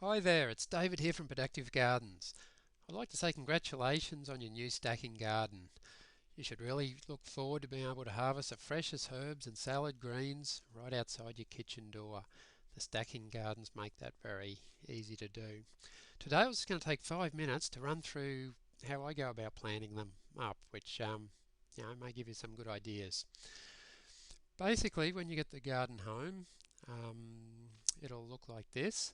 Hi there, it's David here from Productive Gardens. I'd like to say congratulations on your new stacking garden. You should really look forward to being able to harvest the freshest herbs and salad greens right outside your kitchen door. The stacking gardens make that very easy to do. Today I was just going to take 5 minutes to run through how I go about planting them up, which may give you some good ideas. Basically, when you get the garden home, it'll look like this.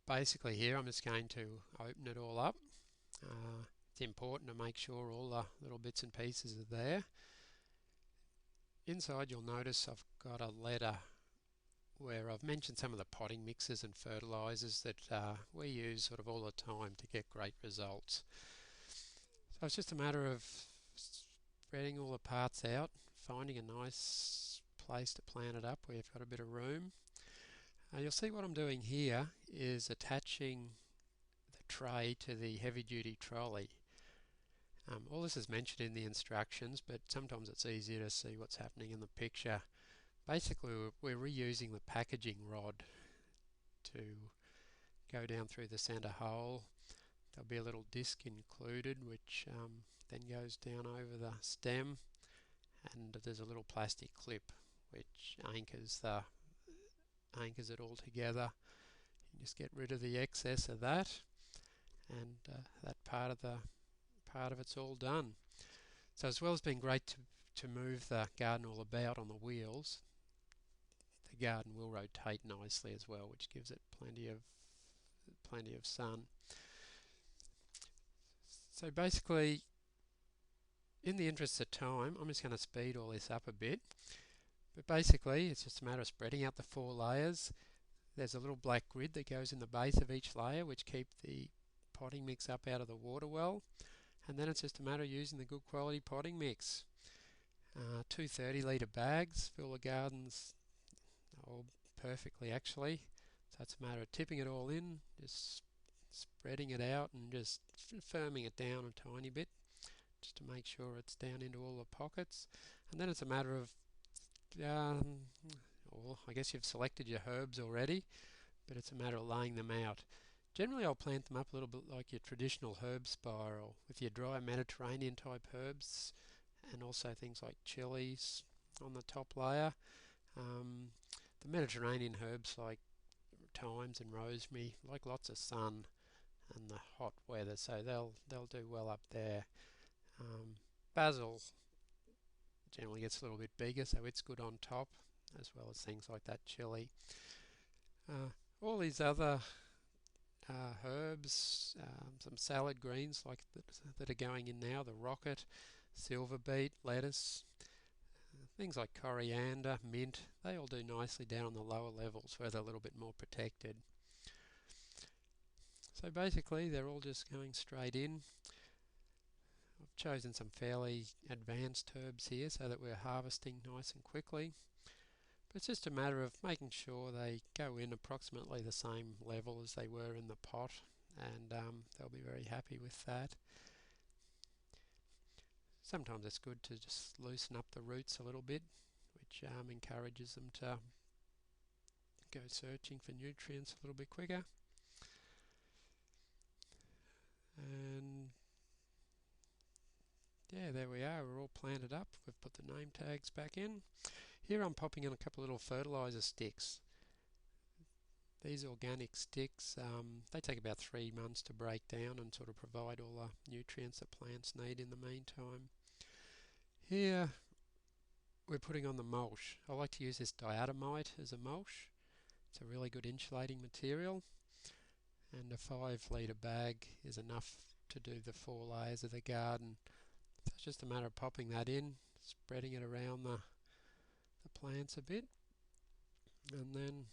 Basically here I'm just going to open it all up. It's important to make sure all the little bits and pieces are there. Inside you'll notice I've got a letter where I've mentioned some of the potting mixes and fertilisers that we use sort of all the time to get great results. So it's just a matter of spreading all the parts out, finding a nice place to plant it up where you've got a bit of room. You'll see what I'm doing here is attaching the tray to the heavy duty trolley. All this is mentioned in the instructions, but sometimes it's easier to see what's happening in the picture. Basically, we're reusing the packaging rod to go down through the centre hole. There'll be a little disc included which then goes down over the stem, and there's a little plastic clip which anchors it all together. You just get rid of the excess of that, and that part of it's all done. So as well as being great to move the garden all about on the wheels, the garden will rotate nicely as well, which gives it plenty of sun. So basically, in the interest of time, I'm just going to speed all this up a bit. But basically, it's just a matter of spreading out the 4 layers. There's a little black grid that goes in the base of each layer, which keep the potting mix up out of the water well. And then it's just a matter of using the good quality potting mix. 2 30-litre bags fill the gardens perfectly actually. So it's a matter of tipping it all in, just spreading it out and just firming it down a tiny bit just to make sure it's down into all the pockets. And then it's a matter of, I guess you've selected your herbs already, but it's a matter of laying them out. Generally I'll plant them up a little bit like your traditional herb spiral with your dry Mediterranean type herbs, and also things like chilies on the top layer. The Mediterranean herbs like thymes and rosemary like lots of sun and the hot weather, so they'll do well up there. Basil generally gets a little bit bigger, so it's good on top, as well as things like that chili. All these other herbs, some salad greens like that are going in now, the rocket, silver beet, lettuce, things like coriander, mint, they all do nicely down on the lower levels where they're a little bit more protected. So basically they're all just going straight in. I've chosen some fairly advanced herbs here so that we're harvesting nice and quickly. But it's just a matter of making sure they go in approximately the same level as they were in the pot, and they'll be very happy with that. Sometimes it's good to just loosen up the roots a little bit, which encourages them to go searching for nutrients a little bit quicker. And yeah, there we are, we're all planted up. We've put the name tags back in. Here I'm popping in a couple of little fertiliser sticks. These organic sticks, they take about 3 months to break down and sort of provide all the nutrients that plants need in the meantime. Here we're putting on the mulch. I like to use this diatomite as a mulch. It's a really good insulating material, and a 5-litre bag is enough to do the 4 layers of the garden. So it's just a matter of popping that in, spreading it around the plants a bit, and then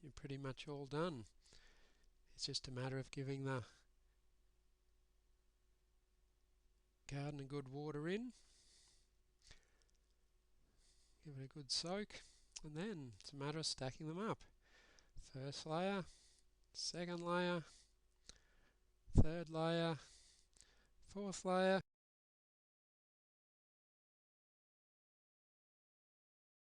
you're pretty much all done. It's just a matter of giving the garden a good water in, give it a good soak, and then it's a matter of stacking them up. First layer, second layer, third layer, fourth layer,